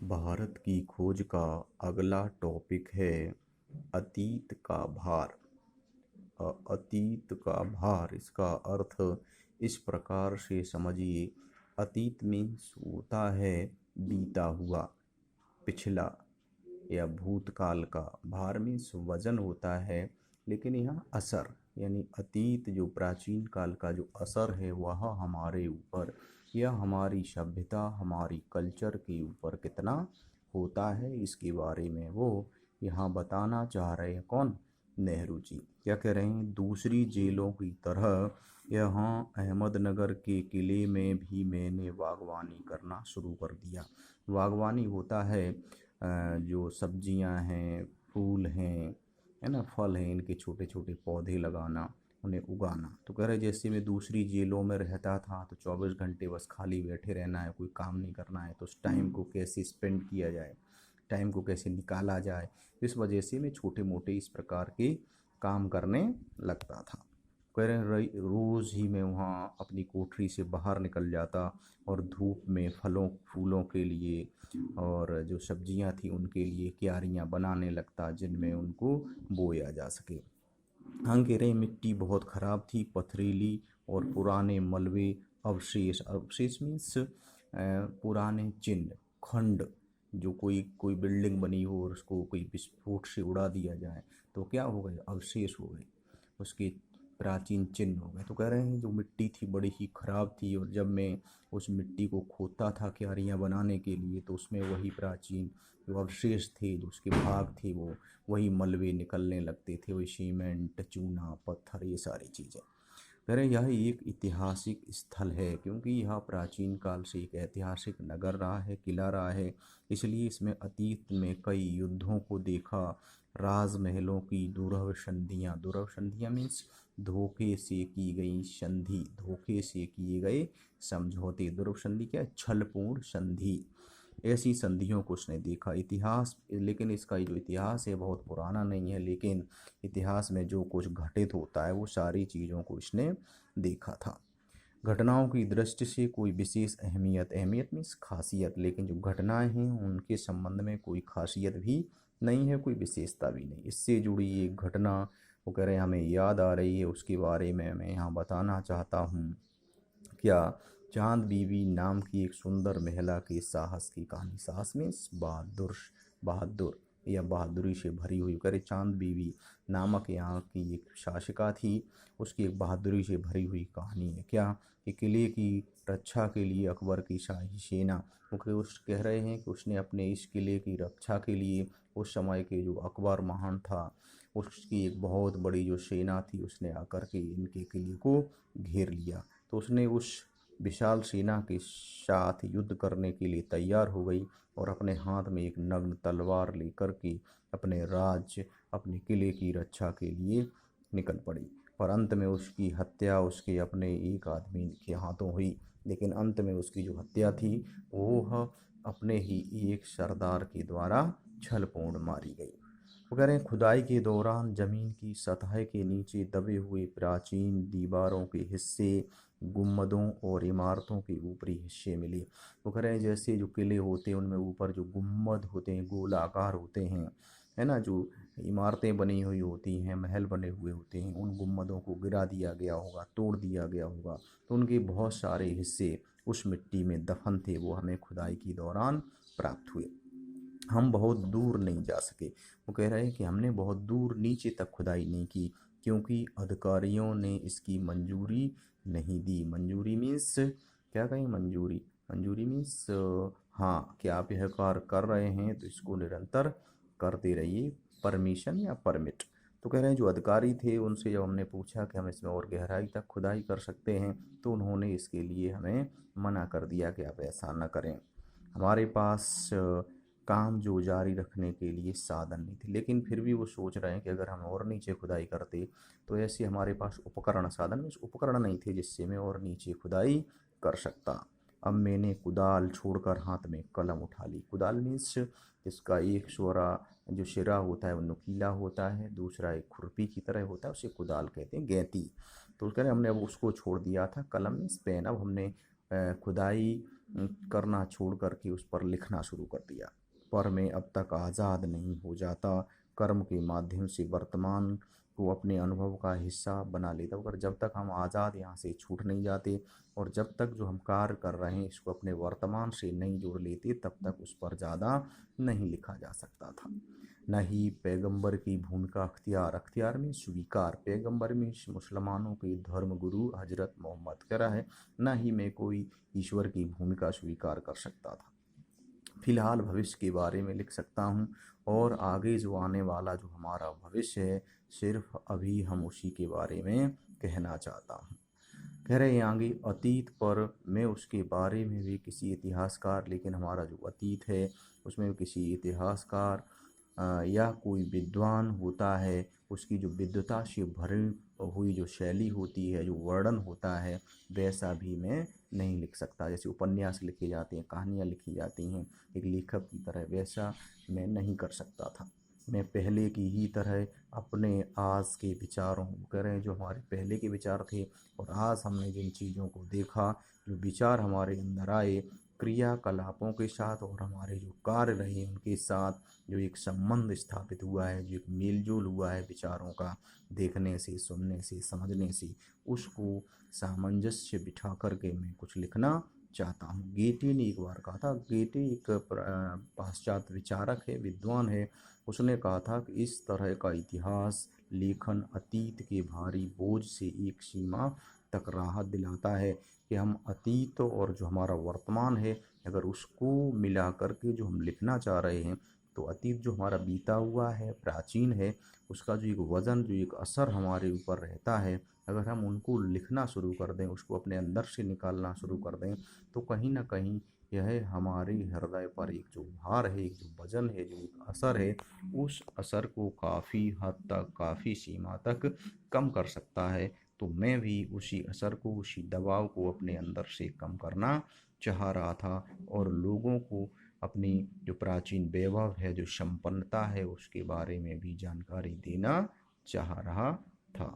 भारत की खोज का अगला टॉपिक है अतीत का भार। अतीत का भार, इसका अर्थ इस प्रकार से समझिए। अतीत मीन्स होता है बीता हुआ, पिछला या भूतकाल का। भार मीन्स वजन होता है, लेकिन यहाँ असर, यानी अतीत जो प्राचीन काल का जो असर है वह हमारे ऊपर या हमारी सभ्यता, हमारी कल्चर के ऊपर कितना होता है, इसके बारे में वो यहाँ बताना चाह रहे हैं। कौन? नेहरू जी। क्या कह रहे हैं? दूसरी जेलों की तरह यहाँ अहमदनगर के किले में भी मैंने बागवानी करना शुरू कर दिया। बागवानी होता है जो सब्जियां हैं, फूल हैं, है ना, फल हैं, इनके छोटे छोटे पौधे लगाना, उन्हें उगाना। तो कह रहे जैसे मैं दूसरी जेलों में रहता था तो 24 घंटे बस खाली बैठे रहना है, कोई काम नहीं करना है, तो उस टाइम को कैसे स्पेंड किया जाए, टाइम को कैसे निकाला जाए, इस वजह से मैं छोटे मोटे इस प्रकार के काम करने लगता था। कह रहे हैं रोज़ ही मैं वहाँ अपनी कोठरी से बाहर निकल जाता और धूप में फलों फूलों के लिए और जो सब्जियां थी उनके लिए क्यारियां बनाने लगता, जिनमें उनको बोया जा सके। हम कह रहे हैं मिट्टी बहुत ख़राब थी, पथरीली और पुराने मलबे, अवशेष। अवशेष मीन्स पुराने चिन्ह, खंड। जो कोई कोई बिल्डिंग बनी हो और उसको कोई विस्फोट से उड़ा दिया जाए तो क्या हो गए? अवशेष हो गए, उसके प्राचीन चिन्ह हो गए। तो कह रहे हैं जो मिट्टी थी बड़ी ही ख़राब थी, और जब मैं उस मिट्टी को खोदता था क्यारियाँ बनाने के लिए तो उसमें वही प्राचीन जो अवशेष थे, जो उसके भाग थे, वो वही मलबे निकलने लगते थे, वही सीमेंट, चूना, पत्थर, ये सारी चीज़ें। कह रहे यह एक ऐतिहासिक स्थल है क्योंकि यह प्राचीन काल से एक ऐतिहासिक नगर रहा है, किला रहा है। इसलिए इसमें अतीत में कई युद्धों को देखा, राजमहलों की दुर्लभ संधियाँ। दुर्लभ संधियाँ मीन्स धोखे से की गई संधि, धोखे से किए गए समझौते। दुर्लभ संधि क्या है? छलपूर्ण संधि। ऐसी संधियों को उसने देखा। इतिहास, लेकिन इसका जो इतिहास है बहुत पुराना नहीं है, लेकिन इतिहास में जो कुछ घटित होता है वो सारी चीज़ों को इसने देखा था। घटनाओं की दृष्टि से कोई विशेष अहमियत, अहमियत मीन्स खासियत, लेकिन जो घटनाएं हैं उनके संबंध में कोई खासियत भी नहीं है, कोई विशेषता भी नहीं। इससे जुड़ी एक घटना वो कह रहे हैं हमें याद आ रही है, उसके बारे में मैं यहाँ बताना चाहता हूँ। क्या? चांद बीबी नाम की एक सुंदर महिला के साहस की कहानी। साहस मीन्स बहादुर, बहादुर या बहादुरी से भरी हुई। करे चांद बीबी नामक यहाँ की एक शासिका थी, उसकी एक बहादुरी से भरी हुई कहानी है। क्या? कि किले की रक्षा के लिए अकबर की शाही सेना, क्योंकि उस कह रहे हैं कि उसने अपने इस किले की रक्षा के लिए उस समय के जो अकबर महान था उसकी एक बहुत बड़ी जो सेना थी उसने आकर के इनके किले को घेर लिया। तो उसने उस विशाल सेना के साथ युद्ध करने के लिए तैयार हो गई और अपने हाथ में एक नग्न तलवार लेकर के अपने राज्य, अपने किले की रक्षा के लिए निकल पड़ी। पर अंत में उसकी हत्या उसके अपने एक आदमी के हाथों हुई। लेकिन अंत में उसकी जो हत्या थी वो अपने ही एक सरदार के द्वारा छलपूर्ण मारी गई। वो कह रहे हैं खुदाई के दौरान जमीन की सतह के नीचे दबे हुए प्राचीन दीवारों के हिस्से, गुम्बदों और इमारतों के ऊपरी हिस्से मिले। वो कह रहे हैं जैसे जो किले होते हैं उनमें ऊपर जो गुम्बद होते हैं, गोलाकार होते हैं, है ना, जो इमारतें बनी हुई होती हैं, महल बने हुए होते हैं, उन गुम्बदों को गिरा दिया गया होगा, तोड़ दिया गया होगा। तो उनके बहुत सारे हिस्से उस मिट्टी में दफन थे, वो हमें खुदाई के दौरान प्राप्त हुए। हम बहुत दूर नहीं जा सके। वो कह रहे हैं कि हमने बहुत दूर नीचे तक खुदाई नहीं की क्योंकि अधिकारियों ने इसकी मंजूरी नहीं दी। मंजूरी मीन्स क्या कहें? मंजूरी, मंजूरी मीन्स हाँ, कि आप यह कार्य कर रहे हैं तो इसको निरंतर करते रहिए, परमिशन या परमिट। तो कह रहे हैं जो अधिकारी थे उनसे जब हमने पूछा कि हम इसमें और गहराई तक खुदाई कर सकते हैं तो उन्होंने इसके लिए हमें मना कर दिया कि आप ऐसा न करें। हमारे पास काम जो जारी रखने के लिए साधन नहीं थे, लेकिन फिर भी वो सोच रहे हैं कि अगर हम और नीचे खुदाई करते तो ऐसे हमारे पास उपकरण, साधन में उपकरण नहीं थे जिससे मैं और नीचे खुदाई कर सकता। अब मैंने कुदाल छोड़कर हाथ में कलम उठा ली। कुदाल मीन्स इसका एक छोरा जो सिरा होता है वो नुकीला होता है, दूसरा एक खुरपी की तरह होता है, उसे कुदाल कहते हैं, गैती। तो कह रहे हमने अब उसको छोड़ दिया था। कलम मीन्स पेन। अब हमने खुदाई करना छोड़ करके उस पर लिखना शुरू कर दिया। पर मैं अब तक आज़ाद नहीं हो जाता, कर्म के माध्यम से वर्तमान को अपने अनुभव का हिस्सा बना लेता। अगर जब तक हम आज़ाद यहाँ से छूट नहीं जाते और जब तक जो हम कार्य कर रहे हैं इसको अपने वर्तमान से नहीं जोड़ लेते, तब तक उस पर ज़्यादा नहीं लिखा जा सकता था। न ही पैगंबर की भूमिका अख्तियार, अख्तियार में स्वीकार, पैगंबर में मुसलमानों के धर्म गुरु हजरत मोहम्मद कह रहा है, न ही मैं कोई ईश्वर की भूमिका स्वीकार कर सकता था। फिलहाल भविष्य के बारे में लिख सकता हूँ और आगे जो आने वाला जो हमारा भविष्य है सिर्फ अभी हम उसी के बारे में कहना चाहता हूँ। कह रहे हैं आगे अतीत पर मैं उसके बारे में भी किसी इतिहासकार, लेकिन हमारा जो अतीत है उसमें किसी इतिहासकार या कोई विद्वान होता है उसकी जो विद्वता से भरी हुई जो शैली होती है, जो वर्णन होता है, वैसा भी मैं नहीं लिख सकता। जैसे उपन्यास लिखे जाते हैं, कहानियाँ लिखी जाती हैं एक लेखक की तरह, वैसा मैं नहीं कर सकता था। मैं पहले की ही तरह अपने आज के विचारों, कह रहे हैं जो हमारे पहले के विचार थे और आज हमने जिन चीज़ों को देखा, जो विचार हमारे अंदर आए क्रियाकलापों के साथ और हमारे जो कार्य रहे उनके साथ, जो एक संबंध स्थापित हुआ है, जो एक मेलजोल हुआ है विचारों का, देखने से, सुनने से, समझने से, उसको सामंजस्य बिठा करके मैं कुछ लिखना चाहता हूँ। गेटे ने एक बार कहा था, गेटे एक पाश्चात्य विचारक है, विद्वान है, उसने कहा था कि इस तरह का इतिहास लेखन अतीत के भारी बोझ से एक सीमा तक राहत दिलाता है कि हम अतीत और जो हमारा वर्तमान है अगर उसको मिला करके जो हम लिखना चाह रहे हैं, तो अतीत जो हमारा बीता हुआ है, प्राचीन है, उसका जो एक वज़न, जो एक असर हमारे ऊपर रहता है, अगर हम उनको लिखना शुरू कर दें, उसको अपने अंदर से निकालना शुरू कर दें, तो कहीं ना कहीं यह हमारे हृदय पर एक जो भार है, एक जो वजन है, जो एक असर है, उस असर को काफ़ी हद तक, काफ़ी सीमा तक कम कर सकता है। तो मैं भी उसी असर को, उसी दबाव को अपने अंदर से कम करना चाह रहा था और लोगों को अपनी जो प्राचीन वैभव है, जो संपन्नता है, उसके बारे में भी जानकारी देना चाह रहा था।